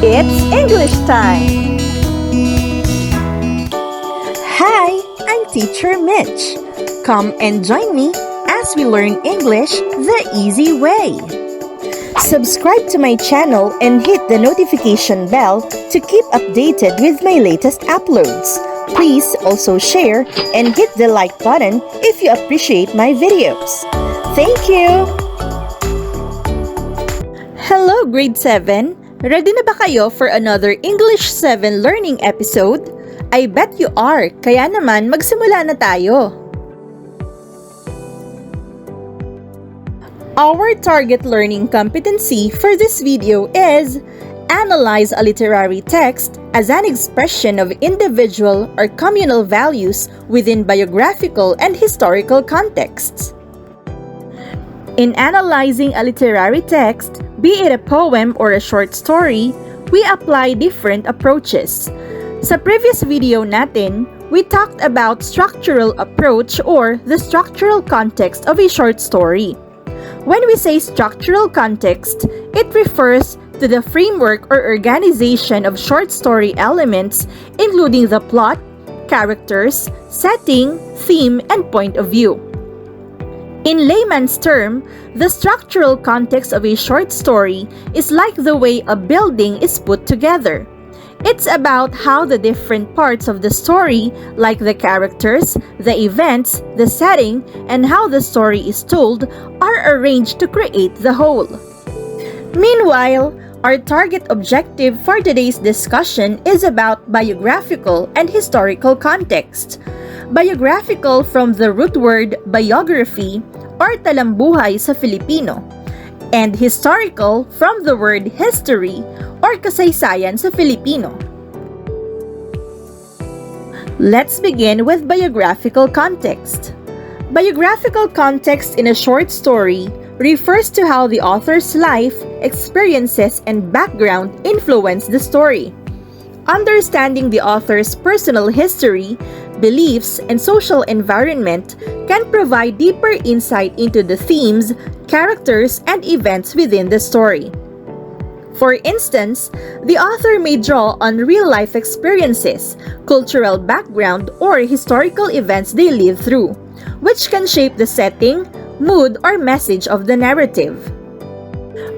It's English time! Hi, I'm Teacher Mitch. Come and join me as we learn English the easy way. Subscribe to my channel and hit the notification bell to keep updated with my latest uploads. Please also share and hit the like button if you appreciate my videos. Thank you! Hello, Grade 7! Ready na ba kayo for another English 7 learning episode? I bet you are, kaya naman magsimula na tayo. Our target learning competency for this video is analyze a literary text as an expression of individual or communal values within biographical and historical contexts. In analyzing a literary text, be it a poem or a short story, we apply different approaches. Sa previous video natin, we talked about structural approach or the structural context of a short story. When we say structural context, it refers to the framework or organization of short story elements, including the plot, characters, setting, theme, and point of view. In layman's term, the structural context of a short story is like the way a building is put together. It's about how the different parts of the story, like the characters, the events, the setting, and how the story is told, are arranged to create the whole. Meanwhile, our target objective for today's discussion is about biographical and historical context. Biographical from the root word biography or talambuhay sa Filipino, and historical from the word history or kasaysayan sa Filipino. Let's begin with biographical context. Biographical context in a short story refers to how the author's life, experiences, and background influence the story. Understanding the author's personal history, beliefs, and social environment can provide deeper insight into the themes, characters, and events within the story. For instance, the author may draw on real-life experiences, cultural background, or historical events they lived through, which can shape the setting, mood, or message of the narrative.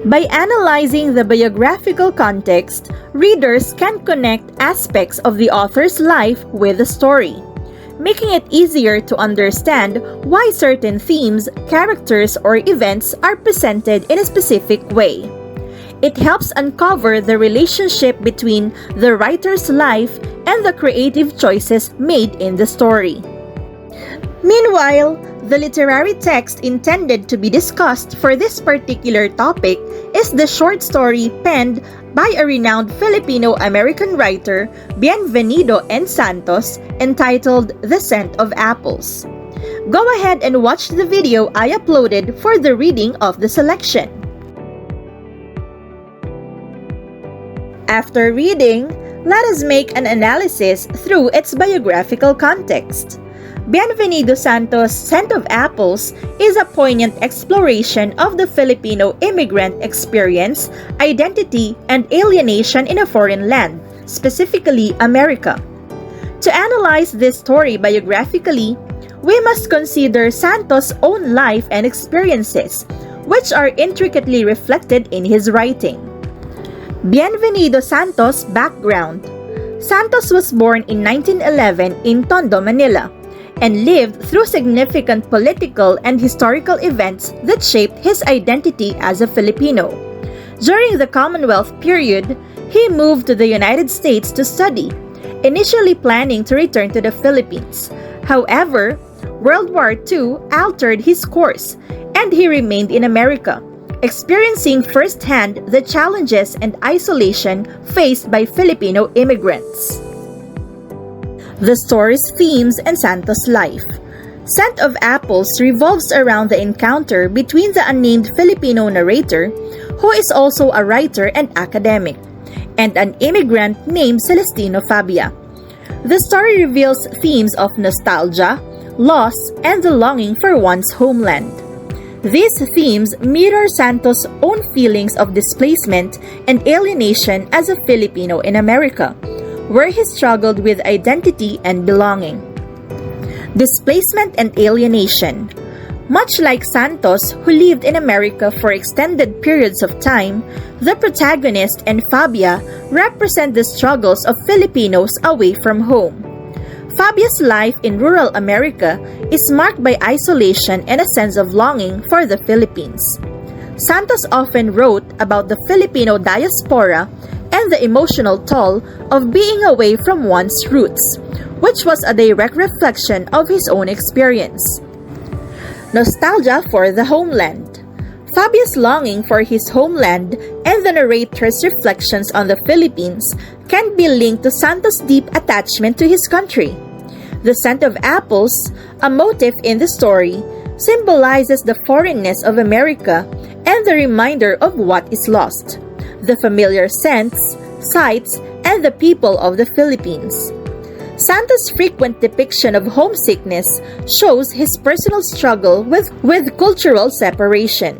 By analyzing the biographical context, readers can connect aspects of the author's life with the story, making it easier to understand why certain themes, characters, or events are presented in a specific way. It helps uncover the relationship between the writer's life and the creative choices made in the story. Meanwhile, the literary text intended to be discussed for this particular topic is the short story penned by a renowned Filipino-American writer, Bienvenido N. Santos, entitled The Scent of Apples. Go ahead and watch the video I uploaded for the reading of the selection. After reading, let us make an analysis through its biographical context. Bienvenido Santos' Scent of Apples is a poignant exploration of the Filipino immigrant experience, identity, and alienation in a foreign land, specifically America. To analyze this story biographically, we must consider Santos' own life and experiences, which are intricately reflected in his writing. Bienvenido Santos' background. Santos was born in 1911 in Tondo, Manila, and lived through significant political and historical events that shaped his identity as a Filipino. During the Commonwealth period, he moved to the United States to study, initially planning to return to the Philippines. However, World War II altered his course, and he remained in America, experiencing firsthand the challenges and isolation faced by Filipino immigrants. The story's themes and Santos' life. Scent of Apples revolves around the encounter between the unnamed Filipino narrator, who is also a writer and academic, and an immigrant named Celestino Fabia. The story reveals themes of nostalgia, loss, and the longing for one's homeland. These themes mirror Santos' own feelings of displacement and alienation as a Filipino in America, where he struggled with identity and belonging. Displacement and alienation. Much like Santos, who lived in America for extended periods of time, the protagonist and Fabia represent the struggles of Filipinos away from home. Fabia's life in rural America is marked by isolation and a sense of longing for the Philippines. Santos often wrote about the Filipino diaspora and the emotional toll of being away from one's roots, which was a direct reflection of his own experience. Nostalgia for the homeland. Fabia's longing for his homeland and the narrator's reflections on the Philippines can be linked to Santos' deep attachment to his country. The scent of apples, a motif in the story, symbolizes the foreignness of America and the reminder of what is lost, the familiar scents, sights, and the people of the Philippines. Santos' frequent depiction of homesickness shows his personal struggle with cultural separation.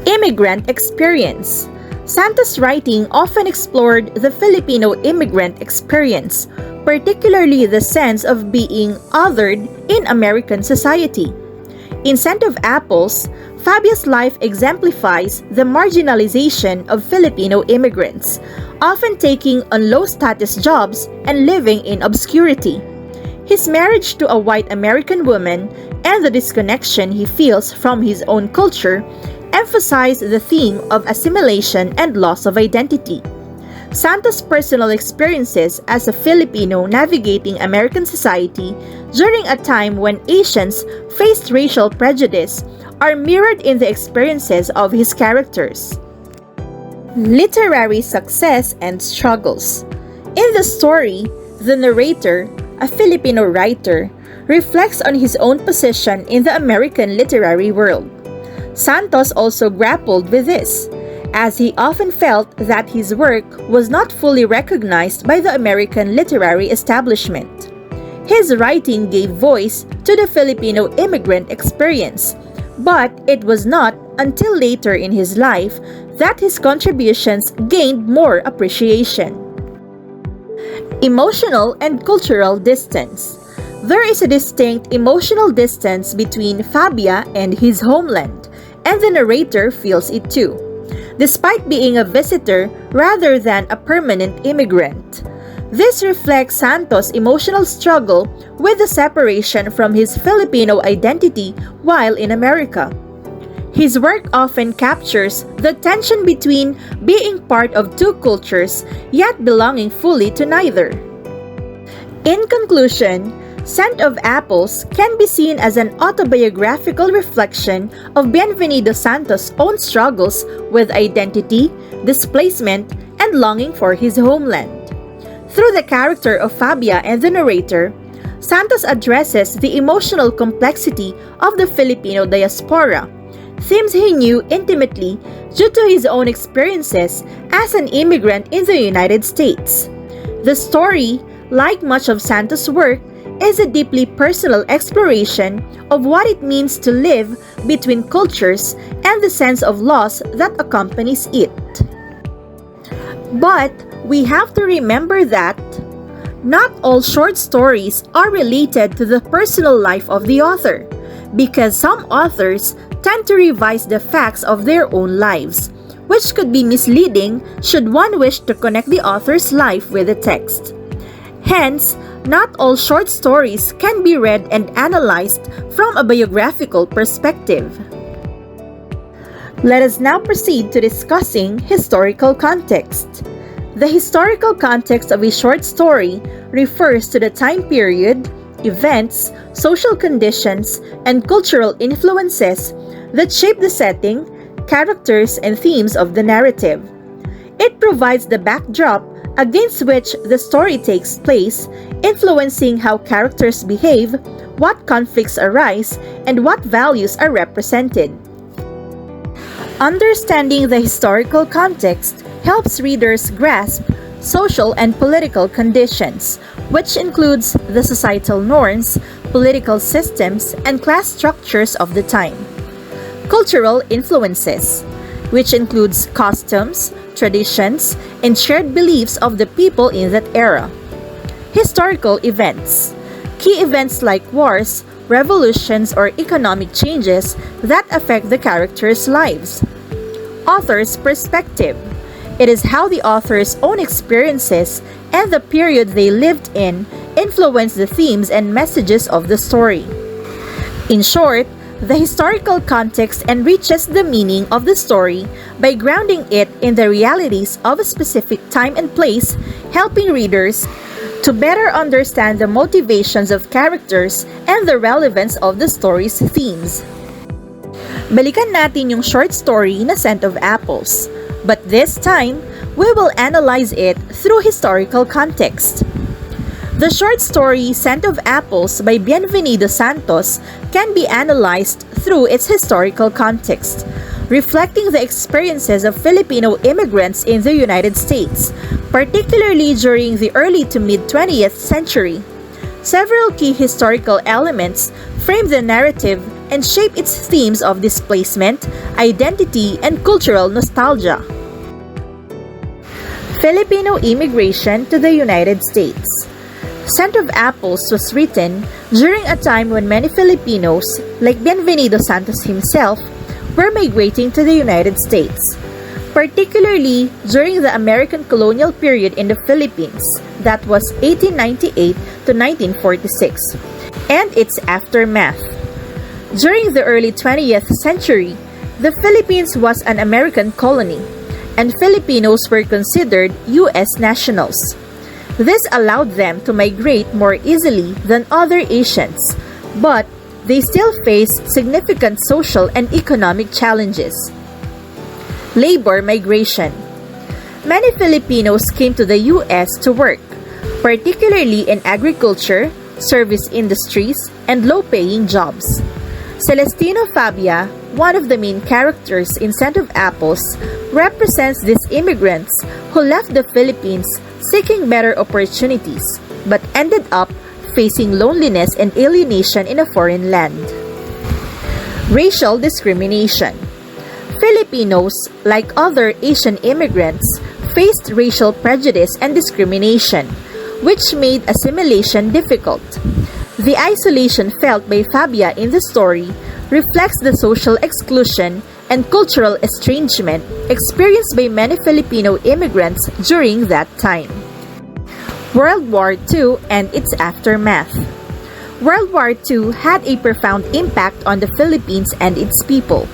Immigrant experience. Santos' writing often explored the Filipino immigrant experience, particularly the sense of being othered in American society. In Scent of Apples, Fabia's life exemplifies the marginalization of Filipino immigrants, often taking on low-status jobs and living in obscurity. His marriage to a white American woman and the disconnection he feels from his own culture emphasize the theme of assimilation and loss of identity. Santos' personal experiences as a Filipino navigating American society during a time when Asians faced racial prejudice are mirrored in the experiences of his characters. Literary success and struggles. In the story, the narrator, a Filipino writer, reflects on his own position in the American literary world. Santos also grappled with this, as he often felt that his work was not fully recognized by the American literary establishment. His writing gave voice to the Filipino immigrant experience, but it was not until later in his life that his contributions gained more appreciation. Emotional and cultural distance. There is a distinct emotional distance between Fabia and his homeland, and the narrator feels it too, despite being a visitor rather than a permanent immigrant. This reflects Santos' emotional struggle with the separation from his Filipino identity while in America. His work often captures the tension between being part of two cultures yet belonging fully to neither. In conclusion, Scent of Apples can be seen as an autobiographical reflection of Bienvenido Santos' own struggles with identity, displacement, and longing for his homeland. Through the character of Fabia and the narrator, Santos addresses the emotional complexity of the Filipino diaspora, themes he knew intimately due to his own experiences as an immigrant in the United States. The story, like much of Santos' work, is a deeply personal exploration of what it means to live between cultures and the sense of loss that accompanies it. But we have to remember that not all short stories are related to the personal life of the author, because some authors tend to revise the facts of their own lives, which could be misleading should one wish to connect the author's life with the text. Hence, not all short stories can be read and analyzed from a biographical perspective. Let us now proceed to discussing historical context. The historical context of a short story refers to the time period, events, social conditions, and cultural influences that shape the setting, characters, and themes of the narrative. It provides the backdrop against which the story takes place, influencing how characters behave, what conflicts arise, and what values are represented. Understanding the historical context helps readers grasp social and political conditions, which includes the societal norms, political systems, and class structures of the time. Cultural influences, which includes customs, traditions, and shared beliefs of the people in that era. Historical events, key events like wars, revolutions, or economic changes that affect the characters' lives. Author's perspective, it is how the author's own experiences and the period they lived in influence the themes and messages of the story. In short, the historical context enriches the meaning of the story by grounding it in the realities of a specific time and place, helping readers to better understand the motivations of characters and the relevance of the story's themes. Balikan natin yung short story na Scent of Apples, but this time, we will analyze it through historical context. The short story Scent of Apples by Bienvenido Santos can be analyzed through its historical context, reflecting the experiences of Filipino immigrants in the United States, particularly during the early to mid-20th century. Several key historical elements frame the narrative and shape its themes of displacement, identity, and cultural nostalgia. Filipino immigration to the United States. Scent of Apples was written during a time when many Filipinos, like Bienvenido Santos himself, were migrating to the United States, particularly during the American colonial period in the Philippines, that was 1898 to 1946, and its aftermath. During the early 20th century, the Philippines was an American colony, and Filipinos were considered U.S. nationals. This allowed them to migrate more easily than other Asians, but they still face significant social and economic challenges. Labor migration. Many Filipinos came to the U.S. to work, particularly in agriculture, service industries, and low-paying jobs. Celestino Fabia, one of the main characters in Scent of Apples, represents these immigrants who left the Philippines seeking better opportunities, but ended up facing loneliness and alienation in a foreign land. Racial discrimination. Filipinos, like other Asian immigrants, faced racial prejudice and discrimination, which made assimilation difficult. The isolation felt by Fabia in the story reflects the social exclusion and cultural estrangement experienced by many Filipino immigrants during that time. World War II and its aftermath. World War II had a profound impact on the Philippines and its people.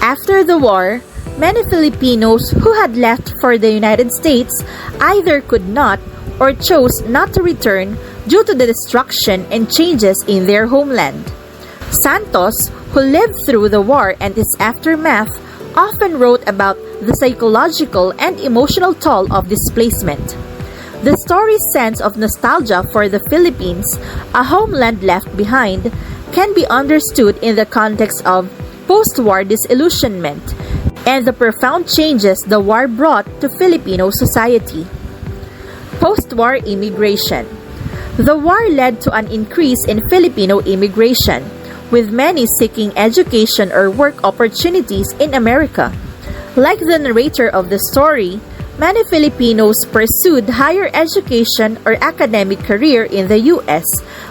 After the war, many Filipinos who had left for the United States either could not or chose not to return due to the destruction and changes in their homeland. Santos, who lived through the war and its aftermath, often wrote about the psychological and emotional toll of displacement. The story's sense of nostalgia for the Philippines, a homeland left behind, can be understood in the context of post-war disillusionment and the profound changes the war brought to Filipino society. Post-war immigration. The war led to an increase in Filipino immigration, with many seeking education or work opportunities in America. Like the narrator of the story, many Filipinos pursued higher education or academic career in the U.S.,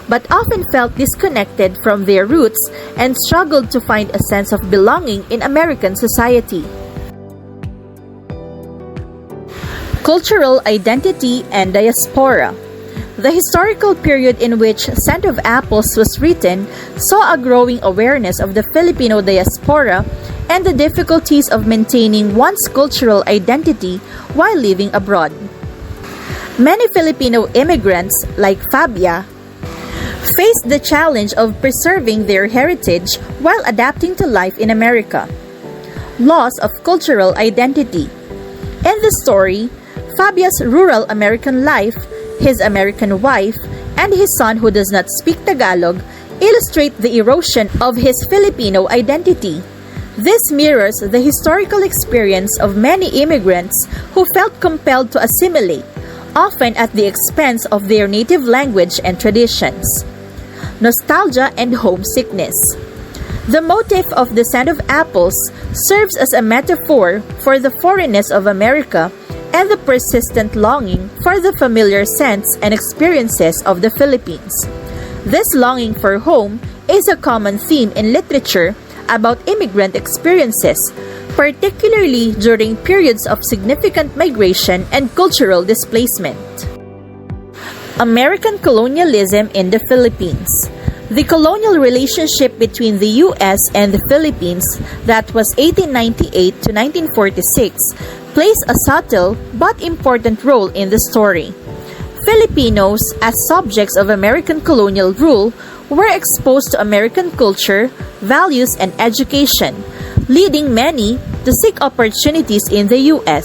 but often felt disconnected from their roots and struggled to find a sense of belonging in American society. Cultural identity and diaspora. The historical period in which Scent of Apples was written saw a growing awareness of the Filipino diaspora and the difficulties of maintaining one's cultural identity while living abroad. Many Filipino immigrants, like Fabia, faced the challenge of preserving their heritage while adapting to life in America. Loss of cultural identity. In the story, Fabia's rural American life, his American wife, and his son who does not speak Tagalog illustrate the erosion of his Filipino identity. This mirrors the historical experience of many immigrants who felt compelled to assimilate, often at the expense of their native language and traditions. Nostalgia and homesickness. The motif of the scent of apples serves as a metaphor for the foreignness of America and the persistent longing for the familiar scents and experiences of the Philippines. This longing for home is a common theme in literature about immigrant experiences, particularly during periods of significant migration and cultural displacement. American colonialism in the Philippines. The colonial relationship between the U.S. and the Philippines that was 1898 to 1946 plays a subtle but important role in the story. Filipinos, as subjects of American colonial rule, were exposed to American culture, values, and education, leading many to seek opportunities in the U.S.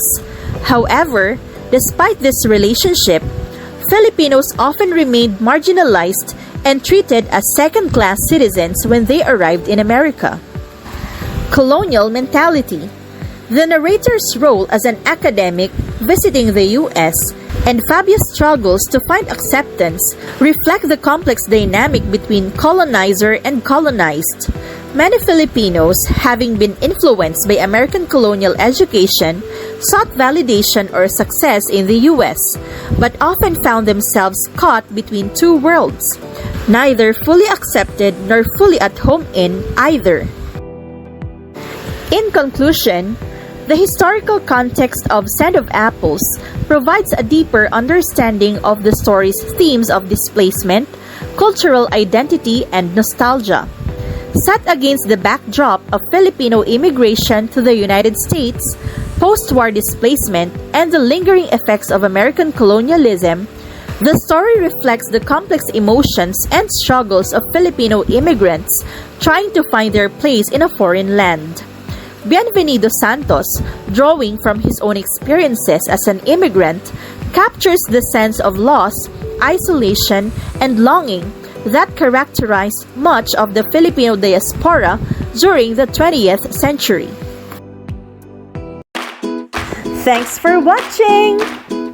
However, despite this relationship, Filipinos often remained marginalized and treated as second-class citizens when they arrived in America. Colonial mentality. The narrator's role as an academic visiting the U.S. and Fabia's struggles to find acceptance reflect the complex dynamic between colonizer and colonized. Many Filipinos, having been influenced by American colonial education, sought validation or success in the U.S., but often found themselves caught between two worlds, neither fully accepted nor fully at home in either. In conclusion, the historical context of Scent of Apples provides a deeper understanding of the story's themes of displacement, cultural identity, and nostalgia. Set against the backdrop of Filipino immigration to the United States, post-war displacement, and the lingering effects of American colonialism, the story reflects the complex emotions and struggles of Filipino immigrants trying to find their place in a foreign land. Bienvenido Santos, drawing from his own experiences as an immigrant, captures the sense of loss, isolation, and longing that characterized much of the Filipino diaspora during the 20th century. Thanks for watching!